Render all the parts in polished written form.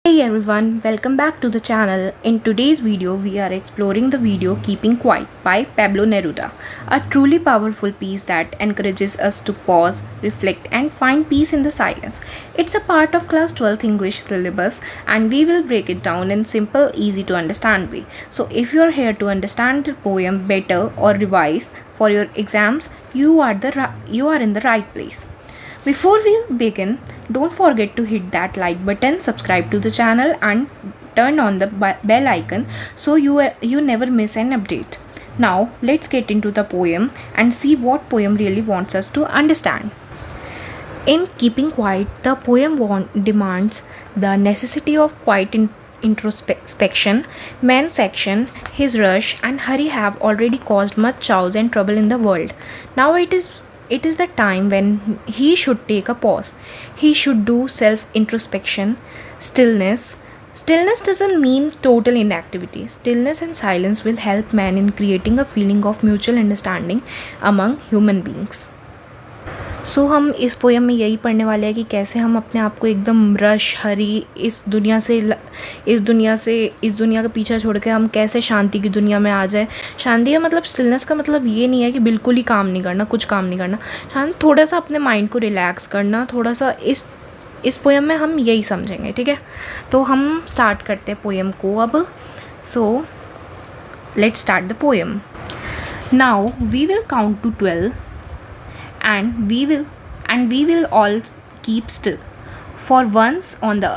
Hey everyone, welcome back to the channel. In today's video, we are exploring the video Keeping Quiet by Pablo Neruda, a truly powerful piece that encourages us to pause, reflect, and find peace in the silence. It's a part of class 12th English syllabus, and we will break it down in simple, easy to understand way. So if you are here to understand the poem better or revise for your exams, you are in the right place. Before we begin, don't forget to hit that like button, subscribe to the channel and turn on the bell icon so you never miss an update. Now let's get into the poem and see what poem really wants us to understand. In Keeping Quiet, the poem demands the necessity of quiet introspection. Man's action, his rush and hurry have already caused much chaos and trouble in the world. Now it is the time when he should take a pause. He should do self introspection, stillness. Stillness doesn't mean total inactivity. Stillness and silence will help man in creating a feeling of mutual understanding among human beings. सो हम इस poem में यही पढ़ने वाले हैं कि कैसे हम अपने आप को एकदम रश हरी इस दुनिया का पीछा छोड़ के हम कैसे शांति की दुनिया में आ जाए. शांति का मतलब स्टिलनेस का मतलब ये नहीं है कि बिल्कुल ही काम नहीं करना, कुछ काम नहीं करना. शांत थोड़ा सा अपने माइंड को रिलैक्स करना, थोड़ा सा इस पोएम में हम यही समझेंगे. ठीक है, तो हम स्टार्ट करते हैं पोएम को अब. So let's start the poem. Now we will count to 12 and we will all keep still for once on the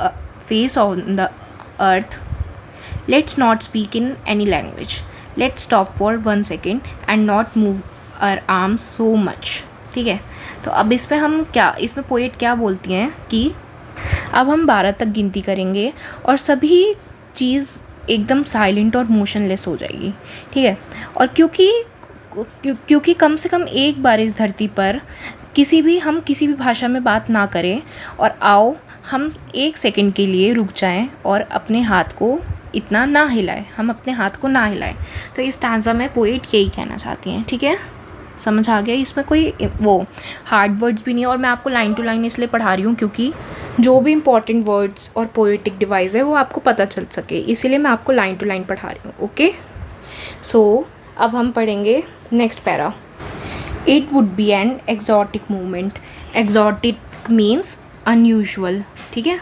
face of the earth. Let's not speak in any language. Let's stop for 1 second and not move our arms so much. ठीक है, तो अब इसमें poet क्या बोलती हैं कि अब हम 12 तक गिनती करेंगे और सभी चीज़ एकदम साइलेंट और मोशनलेस हो जाएगी. ठीक है, और क्योंकि कम से कम एक बार इस धरती पर किसी भी भाषा में बात ना करें और आओ हम 1 सेकंड के लिए रुक जाएं और अपने हाथ को इतना ना हिलाएं, तो इस स्टैंजा में पोएट यही कहना चाहती हैं. ठीक है, समझ आ गया. इसमें कोई वो हार्ड वर्ड्स भी नहीं है और मैं आपको लाइन टू लाइन इसलिए पढ़ा रही हूँ क्योंकि जो भी इंपॉर्टेंट वर्ड्स और पोएटिक डिवाइस है वो आपको पता चल सके, इसीलिए मैं आपको लाइन टू लाइन पढ़ा रही हूँ. ओके, सो अब हम पढ़ेंगे next para. It would be an exotic movement. Exotic means unusual. ठीक है,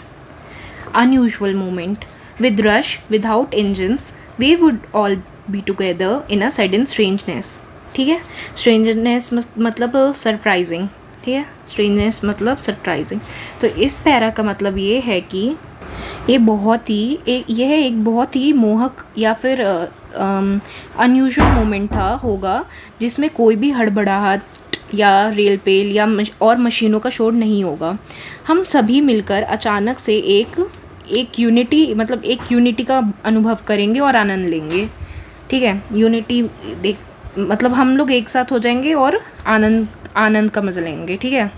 unusual movement. With rush without engines we would all be together in a sudden strangeness. ठीक है, स्ट्रेंजनेस मतलब सरप्राइजिंग. ठीक है, स्ट्रेंजनेस मतलब सरप्राइजिंग. तो इस पैरा का मतलब ये है कि यह एक बहुत ही मोहक या फिर अनयूजुअल मोमेंट होगा जिसमें कोई भी हड़बड़ाहट या रेल पेल या और मशीनों का शोर नहीं होगा. हम सभी मिलकर अचानक से एक यूनिटी का अनुभव करेंगे और आनंद लेंगे. ठीक है, यूनिटी मतलब हम लोग एक साथ हो जाएंगे और आनंद का मजा लेंगे. ठीक है,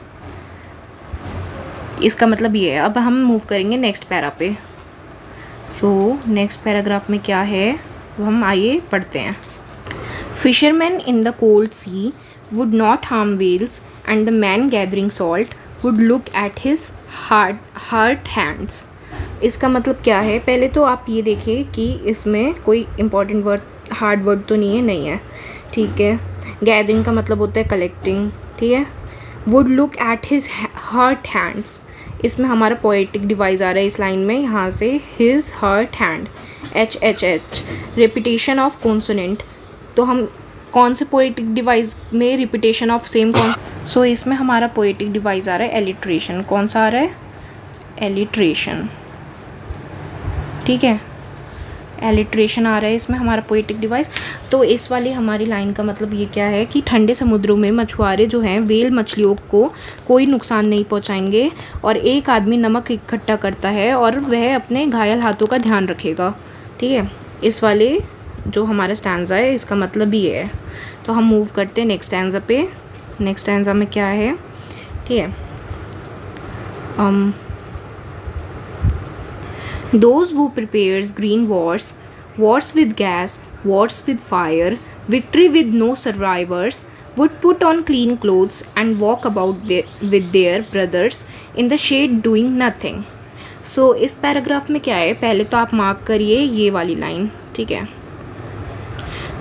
इसका मतलब ये है. अब हम मूव करेंगे नेक्स्ट पैरा पे. सो नेक्स्ट पैराग्राफ में क्या है तो हम आइए पढ़ते हैं. Fisherman in the cold sea would not harm whales and the man gathering salt would look at his hurt hands. इसका मतलब क्या है, पहले तो आप ये देखिए कि इसमें कोई इंपॉर्टेंट वर्ड हार्ड वर्ड तो नहीं है. ठीक है, गैदरिंग का मतलब होता है कलेक्टिंग. ठीक है, would look at his hurt hands, इसमें हमारा पोएटिक डिवाइस आ रहा है इस लाइन में, यहाँ से his hurt hand. HHH repetition of consonant. तो हम कौन से पोएटिक डिवाइस में रिपीटेशन ऑफ सेम सो इसमें हमारा पोएटिक डिवाइस आ रहा है एलिट्रेशन. कौन सा आ रहा है, एलिट्रेशन. ठीक है, एलिट्रेशन आ रहा है इसमें हमारा पोएटिक डिवाइस. तो इस वाली हमारी लाइन का मतलब ये क्या है कि ठंडे समुद्रों में मछुआरे जो हैं वेल मछलियों को कोई नुकसान नहीं पहुंचाएंगे और एक आदमी नमक इकट्ठा करता है और वह अपने घायल हाथों का ध्यान रखेगा. ठीक है, इस वाले जो हमारा स्टैंजा है इसका मतलब ये है. तो हम मूव करते हैं नेक्स्ट स्टैंजा पे. नेक्स्ट स्टैंजा में क्या है, ठीक है, Those who prepares green wars with gas, wars with fire, victory with no survivors, would put on clean clothes and walk about with their brothers in the shade doing nothing. सो इस paragraph में क्या है, पहले तो आप mark करिए ये वाली लाइन, ठीक है,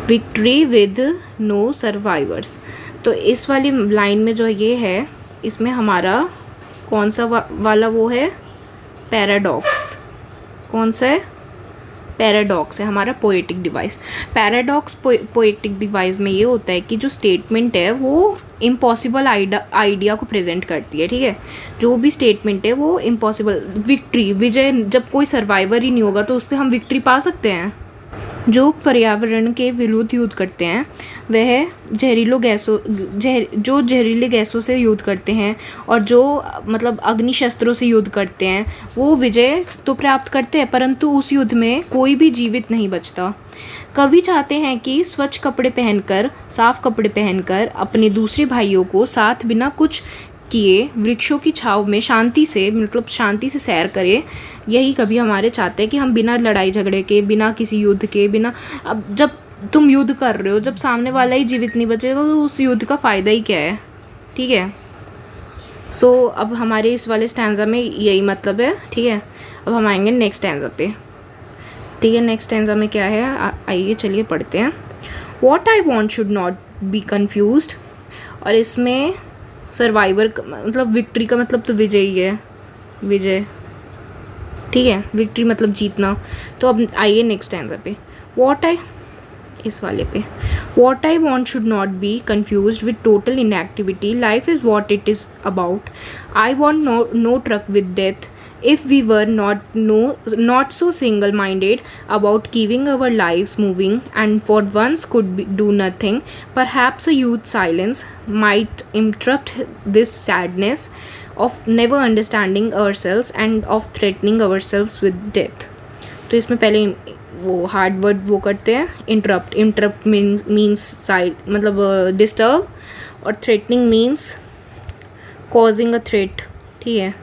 विक्ट्री विद नो सर्वाइवर्स। तो इस वाली लाइन में जो ये है, इसमें हमारा कौन सा वाला वो है, पैराडॉक्स। कौन सा है, पैराडॉक्स है हमारा poetic device. Paradox poetic device में ये होता है कि जो स्टेटमेंट है वो इम्पॉसिबल आइडिया को प्रेजेंट करती है, ठीक है। जो भी स्टेटमेंट है वो इम्पॉसिबल, विक्ट्री, विजय, जब कोई सर्वाइवर ही नहीं होगा तो उस पर हम विक्ट्री पा सकते हैं। जो पर्यावरण के विरुद्ध युद्ध करते हैं वह जो जहरीले गैसों से युद्ध करते हैं और जो मतलब अग्नि शस्त्रों से युद्ध करते हैं वो विजय तो प्राप्त करते हैं, परंतु उस युद्ध में कोई भी जीवित नहीं बचता। कवि चाहते हैं कि स्वच्छ कपड़े पहनकर, साफ कपड़े पहनकर अपने दूसरे भाइयों को साथ बिना कुछ किए वृक्षों की छांव में शांति से सैर करें। यही कभी हमारे चाहते हैं कि हम बिना लड़ाई झगड़े के, बिना किसी युद्ध के, बिना, अब जब तुम युद्ध कर रहे हो, जब सामने वाला ही जीवित नहीं बचेगा तो उस युद्ध का फ़ायदा ही क्या है, ठीक है। सो अब हमारे इस वाले स्टैंजा में यही मतलब है, ठीक है। अब हम आएंगे नेक्स्ट स्टैंजा पे, ठीक है। नेक्स्ट स्टैंजा में क्या है, आइए चलिए पढ़ते हैं। What I want should not be confused, और इसमें सर्वाइवर मतलब विक्ट्री का मतलब तो विजय ही है, विजय, ठीक है, विक्ट्री मतलब जीतना। तो अब आइए नेक्स्ट स्टैंजा पे, इस वाले पे, what I want should not be confused with total inactivity, life is what it is about, I want no truck with death, if we were not so single minded about keeping our lives moving and for once do nothing, perhaps a youth silence might interrupt this sadness of never understanding ourselves and of threatening ourselves with death। तो इसमें पहले वो hard word वो करते हैं, interrupt means side मतलब disturb, और threatening means causing a threat, ठीक है,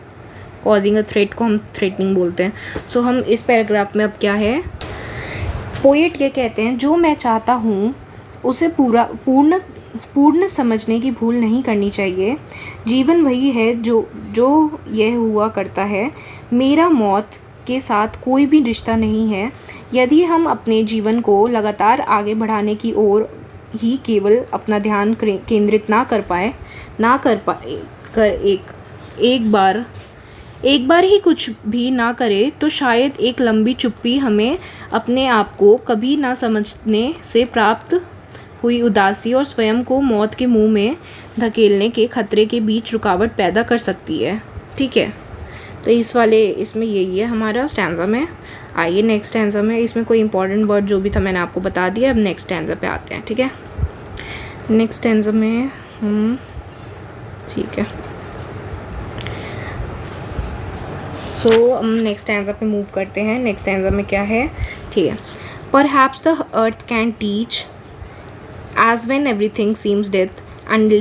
कॉजिंग अ थ्रेट को हम थ्रेटनिंग बोलते हैं। सो हम इस पैराग्राफ में अब क्या है, पोएट ये कहते हैं, जो मैं चाहता हूँ उसे पूर्ण समझने की भूल नहीं करनी चाहिए। जीवन वही है जो यह हुआ करता है, मेरा मौत के साथ कोई भी रिश्ता नहीं है। यदि हम अपने जीवन को लगातार आगे बढ़ाने की ओर ही केवल अपना ध्यान केंद्रित ना कर एक बार ही कुछ भी ना करे तो शायद एक लंबी चुप्पी हमें अपने आप को कभी ना समझने से प्राप्त हुई उदासी और स्वयं को मौत के मुंह में धकेलने के खतरे के बीच रुकावट पैदा कर सकती है, ठीक है। तो इसमें यही है हमारा स्टैंजा में। आइए नेक्स्ट स्टैंजा में, इसमें कोई इंपॉर्टेंट वर्ड जो भी था मैंने आपको बता दिया। अब नेक्स्ट स्टैंजा पे आते हैं, ठीक है। नेक्स्ट स्टैंजा में ठीक है, सो हम नेक्स्ट स्टैंजा पे मूव करते हैं। नेक्स्ट स्टैंजा में क्या है, ठीक है, perhaps the earth can teach as when everything seems death and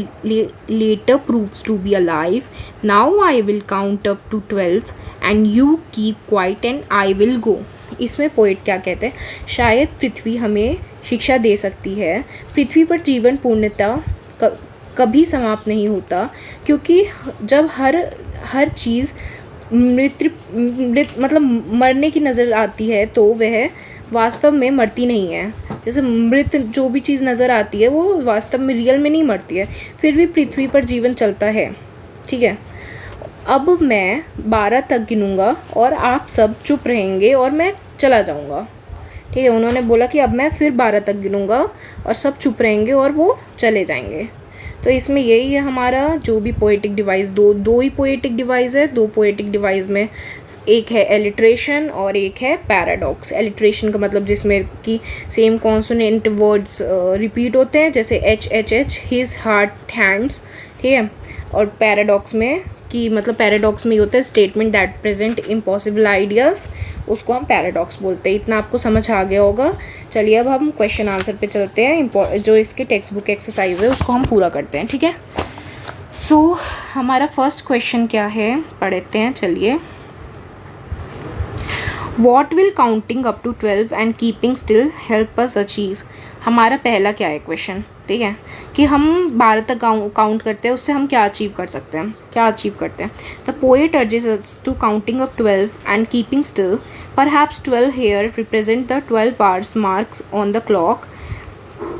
later proves to be alive. Now I will count up to 12 and you keep quiet and I will go। इसमें poet क्या कहते हैं, शायद पृथ्वी हमें शिक्षा दे सकती है। पृथ्वी पर जीवन पूर्णतः कभी समाप्त नहीं होता, क्योंकि जब हर चीज़ मतलब मरने की नज़र आती है तो वह वास्तव में मरती नहीं है। जैसे मृत जो भी चीज़ नज़र आती है वो वास्तव में रियल में नहीं मरती है, फिर भी पृथ्वी पर जीवन चलता है, ठीक है। अब मैं 12 तक गिनूँगा और आप सब चुप रहेंगे और मैं चला जाऊँगा, ठीक है। उन्होंने बोला कि अब मैं फिर 12 तक गिनूँगा और सब चुप रहेंगे और वो चले जाएंगे। तो इसमें यही है हमारा जो भी पोएटिक डिवाइस, दो ही पोएटिक डिवाइस है। दो पोएटिक डिवाइस में एक है एलिट्रेशन और एक है पैराडॉक्स। एलिट्रेशन का मतलब जिसमें कि सेम कॉन्सोनेंट वर्ड्स रिपीट होते हैं, जैसे H H H, his heart hands, ठीक है। और पैराडॉक्स में कि मतलब पैराडॉक्स में ये होता है statement that present impossible ideas, उसको हम पैराडॉक्स बोलते हैं। इतना आपको समझ आ गया होगा। चलिए अब हम क्वेश्चन आंसर पे चलते हैं। जो इसके टेक्स्ट बुक एक्सरसाइज है उसको हम पूरा करते हैं, ठीक है। सो हमारा फर्स्ट क्वेश्चन क्या है पढ़ते हैं, चलिए। What will counting up to 12 and keeping still help us achieve. हमारा पहला क्या है क्वेश्चन, ठीक है, कि हम 12 तक काउंट करते हैं, उससे हम क्या अचीव कर सकते हैं, क्या अचीव करते हैं. The poet urges us to counting up 12 and keeping still. Perhaps 12 here represent the 12 hours marks on the clock.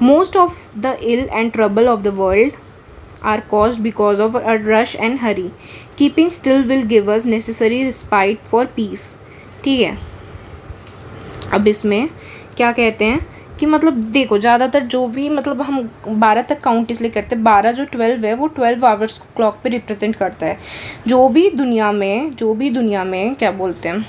Most of the ill and trouble of the world are caused because of a rush and hurry. Keeping still will give us necessary respite for peace. ठीक है. अब इसमें क्या कहते हैं कि मतलब देखो, ज़्यादातर जो भी मतलब हम 12 तक काउंट इसलिए करते हैं, 12 जो 12 है वो 12 आवर्स क्लॉक पे रिप्रेजेंट करता है. जो भी दुनिया में क्या बोलते हैं,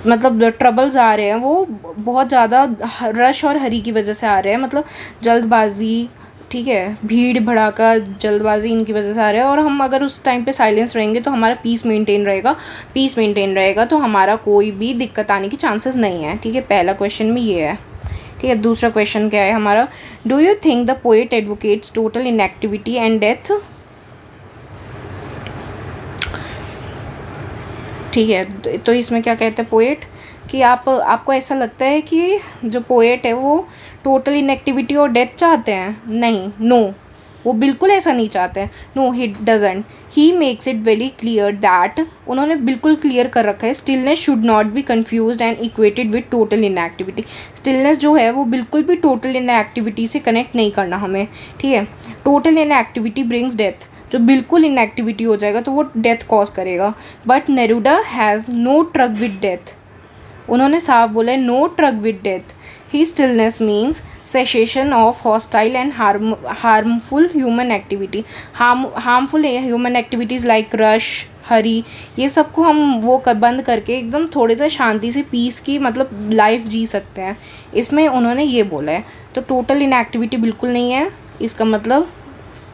मतलब ट्रबल्स आ रहे हैं वो बहुत ज़्यादा रश और हरी की वजह से आ रहे हैं, मतलब जल्दबाजी, ठीक है, भीड़ भड़ाका, जल्दबाजी, इनकी वजह से आ रहा है. और हम अगर उस टाइम पे साइलेंस रहेंगे तो हमारा पीस मेंटेन रहेगा, तो हमारा कोई भी दिक्कत आने की चांसेस नहीं है. ठीक है, पहला क्वेश्चन में ये है. ठीक है, दूसरा क्वेश्चन क्या है हमारा, do you think the poet advocates total inactivity and death. ठीक है, तो इसमें क्या कहते हैं पोएट कि आपको ऐसा लगता है कि जो पोएट है वो टोटल इनएक्टिविटी और डेथ चाहते हैं. नहीं, नो, वो बिल्कुल ऐसा नहीं चाहते हैं. No, he doesn't. He makes it very clear that, उन्होंने बिल्कुल क्लियर कर रखा है, stillness should not be confused and equated with total inactivity. Stillness जो है वो बिल्कुल भी टोटल इनएक्टिविटी से कनेक्ट नहीं करना हमें. ठीक है, टोटल इनएक्टिविटी ब्रिंग्स डेथ. जो बिल्कुल इनएक्टिविटी हो जाएगा तो वो डेथ कॉज करेगा. But Neruda has no truck with death. उन्होंने साफ बोला है, no truck with death. He stillness means cessation of hostile and harmful human activity. Harmful human activities like rush, hurry, ये सब को हम वो बंद करके एकदम थोड़े से शांति से पीस की मतलब लाइफ जी सकते हैं. इसमें उन्होंने ये बोला है. तो टोटल इनएक्टिविटी बिल्कुल नहीं है इसका मतलब.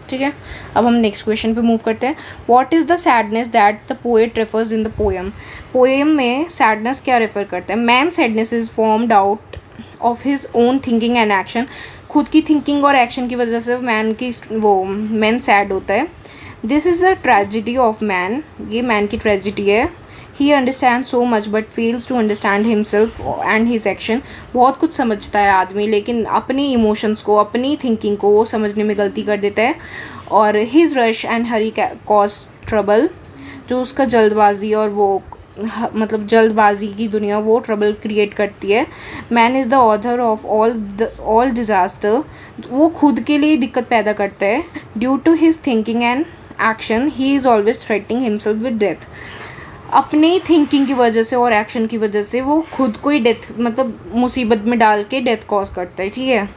ठीक है, अब हम नेक्स्ट क्वेश्चन पे मूव करते हैं. What is the sadness that the poet refers in the poem. Poem में सैडनेस क्या रेफर करते हैं. Man sadness is formed out of his own thinking and action. खुद की थिंकिंग और एक्शन की वजह से मैन सैड होता है. This is the tragedy of man. ये मैन की ट्रेजिडी है. He understand so much but fails to understand himself and his action. बहुत कुछ समझता है आदमी लेकिन अपनी इमोशंस को, अपनी थिंकिंग को वो समझने में गलती कर देता है. और his rush and Hari cause trouble. जो उसका जल्दबाजी और वो मतलब जल्दबाजी की दुनिया वो ट्रबल क्रिएट करती है. Man is the author of all disaster. वो खुद के लिए दिक्कत पैदा करता है. Due to his thinking and action he is always threatening himself with death. अपनी थिंकिंग की वजह से और एक्शन की वजह से वो खुद को ही डेथ मतलब मुसीबत में डाल के डेथ कॉज करता है. ठीक है,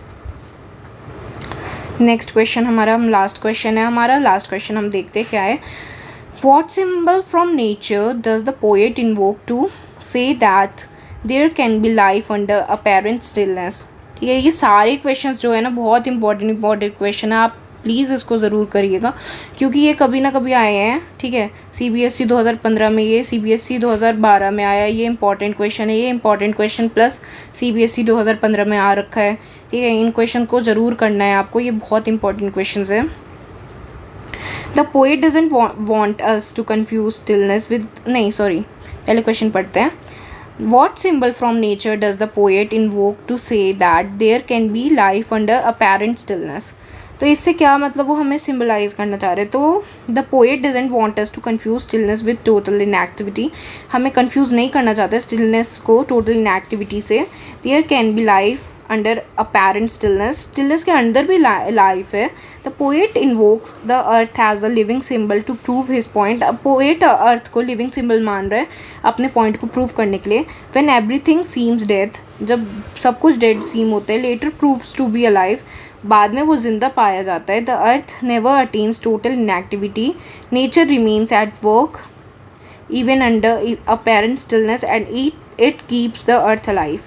नेक्स्ट क्वेश्चन हमारा लास्ट क्वेश्चन हम देखते हैं क्या है. What symbol from nature does the poet invoke to say that there can be life under apparent stillness. ठीक है, ये सारे क्वेश्चंस जो है ना बहुत इंपॉर्टेंट क्वेश्चन है. आप प्लीज़ इसको ज़रूर करिएगा क्योंकि ये कभी ना कभी आए हैं. ठीक है, CBSE 2015 में, ये CBSE 2012 में आया. ये इंपॉर्टेंट क्वेश्चन है. ये इंपॉर्टेंट क्वेश्चन प्लस CBSE 2015 में आ रखा है. ठीक है, इन क्वेश्चन को ज़रूर करना है आपको. ये बहुत इंपॉर्टेंट क्वेश्चन है. The poet doesn't want us to confuse stillness with, नहीं सॉरी, पहले क्वेश्चन पढ़ते हैं. What symbol from nature does the poet invoke to say that there can be life under apparent stillness. तो इससे क्या मतलब वो हमें सिम्बलाइज करना चाह रहे हैं. तो the poet doesn't want us to confuse stillness with total inactivity. हमें कन्फ्यूज़ नहीं करना चाहते स्टिलनेस को टोटल इनएक्टिविटी से. There can be life under apparent stillness. Stillness के अंदर भी लाइफ है. The poet invokes the earth as a living symbol to prove his point. अब पोएट अर्थ को लिविंग सिम्बल मान रहा है अपने पॉइंट को प्रूव करने के लिए. व्हेन एवरीथिंग सीम्स डेथ, जब सब कुछ डेड सीम होता है, later proves to be alive, बाद में वो जिंदा पाया जाता है. The earth never attains total inactivity. Nature remains at work even under apparent stillness and it keeps the earth alive.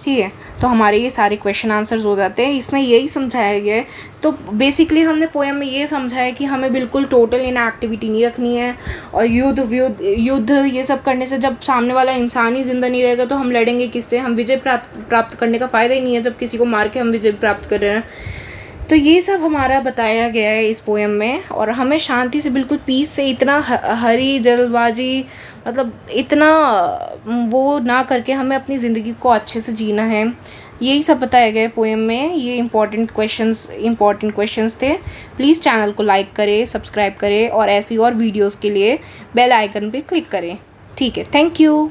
ठीक है, तो हमारे ये सारे क्वेश्चन आंसर्स हो जाते हैं. इसमें यही समझाया गया है. तो बेसिकली हमने पोएम में ये समझा है कि हमें बिल्कुल टोटल इनएक्टिविटी नहीं रखनी है. और युद्ध ये सब करने से जब सामने वाला इंसान ही ज़िंदा नहीं रहेगा तो हम लड़ेंगे किससे. हम विजय प्राप्त करने का फ़ायदा ही नहीं है जब किसी को मार के हम विजय प्राप्त कर रहे हैं. तो ये सब हमारा बताया गया है इस पोएम में, और हमें शांति से, बिल्कुल पीस से, इतना हरी जल्दबाजी मतलब इतना वो ना करके हमें अपनी ज़िंदगी को अच्छे से जीना है। यही सब बताया गया है पोएम में। ये इंपॉर्टेंट क्वेश्चंस थे। प्लीज़ चैनल को लाइक करें, सब्सक्राइब करें और ऐसी और वीडियोज़ के लिए बेल आइकन पे क्लिक करें। ठीक है, थैंक यू।